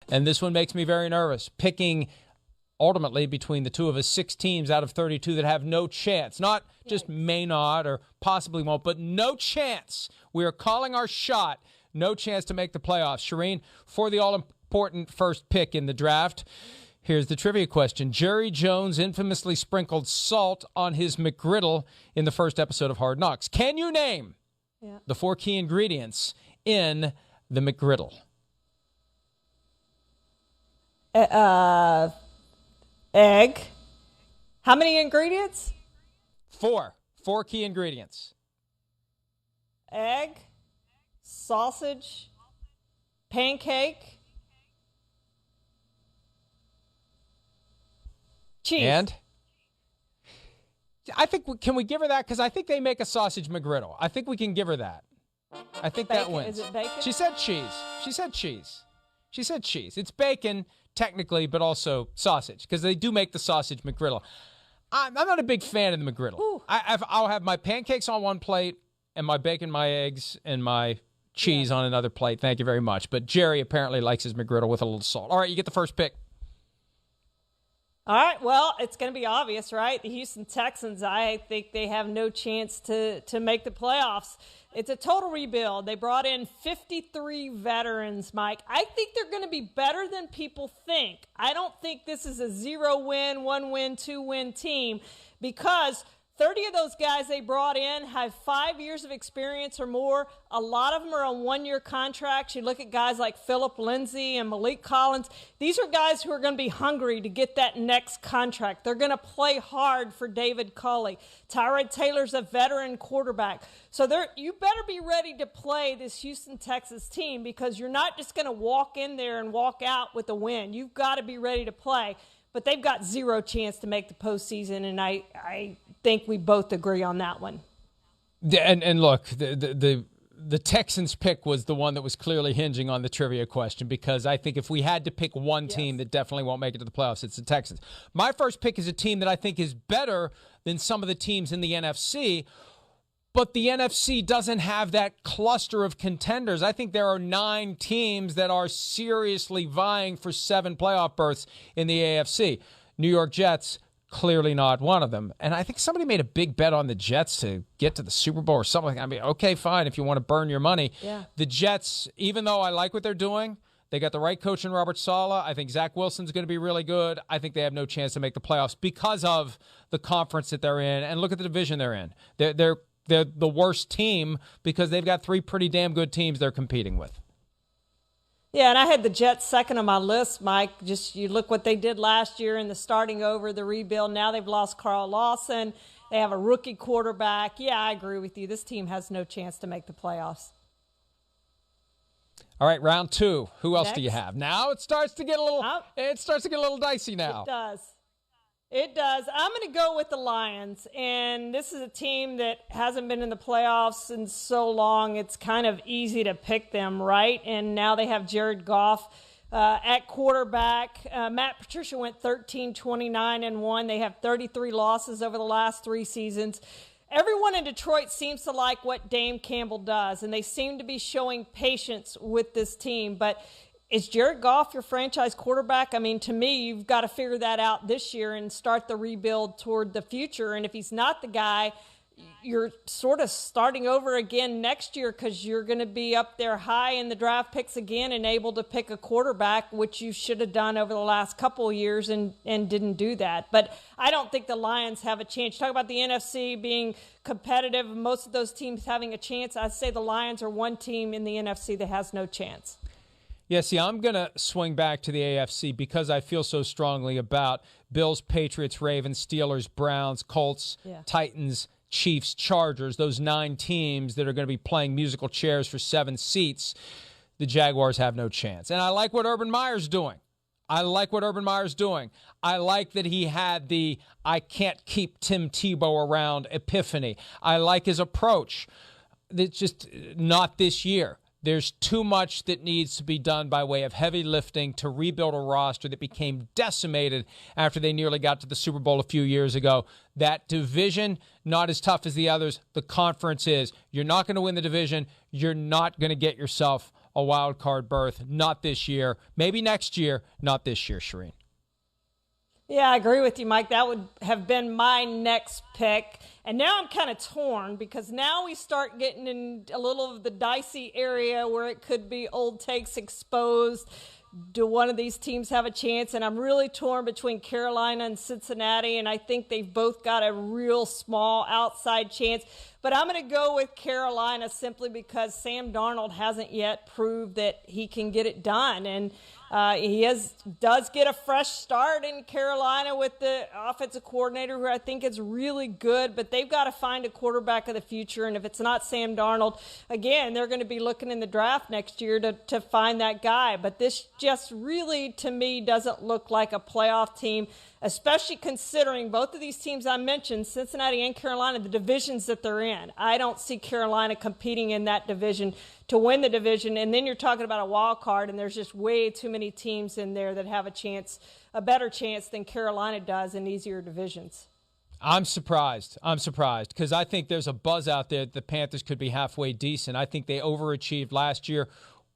And this one makes me very nervous. Picking ultimately between the two of us 6 teams out of 32 that have no chance. Not just may not or possibly won't, but no chance. We are calling our shot. No chance to make the playoffs. Charean, for the all-important first pick in the draft, here's the trivia question. Jerry Jones infamously sprinkled salt on his McGriddle in the first episode of Hard Knocks. Can you name the 4 key ingredients in the McGriddle? Egg. How many ingredients? 4 key ingredients. Egg, sausage, pancake, cheese. And I think, can we give her that? Because I think they make a sausage McGriddle. I think we can give her that. I think bacon. That wins. Is it bacon? She said cheese. She said cheese. She said cheese. It's bacon, technically, but also sausage, because they do make the sausage McGriddle. I'm not a big fan of the McGriddle. I'll have my pancakes on one plate and my bacon, my eggs, and my cheese on another plate. Thank you very much. But Jerry apparently likes his McGriddle with a little salt. All right, you get the first pick. All right, well, it's going to be obvious, right? The Houston Texans, I think they have no chance to make the playoffs. It's a total rebuild. They brought in 53 veterans, Mike. I think they're going to be better than people think. I don't think this is a 0-win, 1-win, 2-win team because 30 of those guys they brought in have 5 years of experience or more. A lot of them are on one-year contracts. You look at guys like Phillip Lindsay and Malik Collins. These are guys who are going to be hungry to get that next contract. They're going to play hard for David Culley. Tyrod Taylor's a veteran quarterback. So you better be ready to play this Houston Texans team because you're not just going to walk in there and walk out with a win. You've got to be ready to play. But they've got 0 chance to make the postseason, and I think we both agree on that one. And look, the Texans pick was the one that was clearly hinging on the trivia question because I think if we had to pick one team that definitely won't make it to the playoffs, it's the Texans. My first pick is a team that I think is better than some of the teams in the NFC, but the NFC doesn't have that cluster of contenders. I think there are 9 teams that are seriously vying for 7 playoff berths in the AFC. New York Jets, clearly not one of them. And I think somebody made a big bet on the Jets to get to the Super Bowl or something. I mean, okay, fine, if you want to burn your money. Yeah. The Jets, even though I like what they're doing, they got the right coach in Robert Saleh. I think Zach Wilson's going to be really good. I think they have no chance to make the playoffs because of the conference that they're in. And look at the division they're in. They're the worst team because they've got 3 pretty damn good teams they're competing with. Yeah, and I had the Jets second on my list, Mike. Just you look what they did last year in the starting over, the rebuild. Now they've lost Carl Lawson. They have a rookie quarterback. Yeah, I agree with you. This team has no chance to make the playoffs. All right, round 2. Who else Next. do you have? Now it starts to get a little dicey now. It does. It does. I'm going to go with the Lions, and this is a team that hasn't been in the playoffs in so long. It's kind of easy to pick them, right? And now they have Jared Goff at quarterback. Matt Patricia went 13-29-1. They have 33 losses over the last 3 seasons. Everyone in Detroit seems to like what Dame Campbell does, and they seem to be showing patience with this team. But is Jared Goff your franchise quarterback? I mean, to me, you've got to figure that out this year and start the rebuild toward the future. And if he's not the guy, you're sort of starting over again next year because you're going to be up there high in the draft picks again and able to pick a quarterback, which you should have done over the last couple of years and didn't do that. But I don't think the Lions have a chance. Talk about the NFC being competitive, most of those teams having a chance. I'd say the Lions are one team in the NFC that has no chance. Yeah, see, I'm going to swing back to the AFC because I feel so strongly about Bills, Patriots, Ravens, Steelers, Browns, Colts, Titans, Chiefs, Chargers, those 9 teams that are going to be playing musical chairs for 7 seats. The Jaguars have no chance. And I like what Urban Meyer's doing. I like that he had the I can't keep Tim Tebow around epiphany. I like his approach. It's just not this year. There's too much that needs to be done by way of heavy lifting to rebuild a roster that became decimated after they nearly got to the Super Bowl a few years ago. That division, not as tough as the others. The conference is. You're not going to win the division. You're not going to get yourself a wild card berth. Not this year. Maybe next year. Not this year, Charean. Yeah, I agree with you, Mike. That would have been my next pick. And now I'm kind of torn because now we start getting in a little of the dicey area where it could be old takes exposed. Do one of these teams have a chance? And I'm really torn between Carolina and Cincinnati, and I think they've both got a real small outside chance. But I'm going to go with Carolina simply because Sam Darnold hasn't yet proved that he can get it done. And he does get a fresh start in Carolina with the offensive coordinator, who I think is really good, but they've got to find a quarterback of the future. And if it's not Sam Darnold, again, they're going to be looking in the draft next year to find that guy. But this just really, to me, doesn't look like a playoff team, especially considering both of these teams I mentioned, Cincinnati and Carolina, the divisions that they're in. I don't see Carolina competing in that division to win the division. And then you're talking about a wild card, and there's just way too many teams in there that have a better chance than Carolina does in easier divisions. I'm surprised because I think there's a buzz out there that the Panthers could be halfway decent. I think they overachieved last year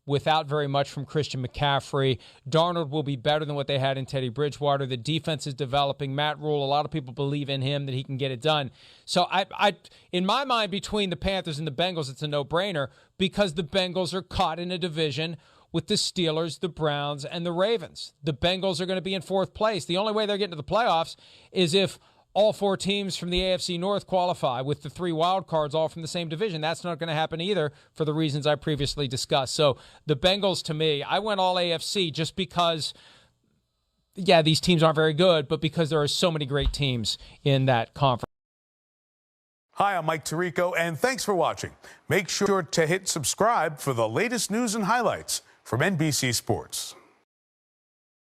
without very much from Christian McCaffrey. Darnold will be better than what they had in Teddy Bridgewater. The defense is developing. Matt Rule, a lot of people believe in him, that he can get it done. So I in my mind, between the Panthers and the Bengals, it's a no-brainer because the Bengals are caught in a division with the Steelers, the Browns, and the Ravens. The Bengals are going to be in fourth place. The only way they're getting to the playoffs is if all four teams from the AFC North qualify with the three wild cards all from the same division. That's not going to happen either for the reasons I previously discussed. So the Bengals, to me, I went all AFC just because, yeah, these teams aren't very good, but because there are so many great teams in that conference. Hi, I'm Mike Tirico, and thanks for watching. Make sure to hit subscribe for the latest news and highlights from NBC Sports.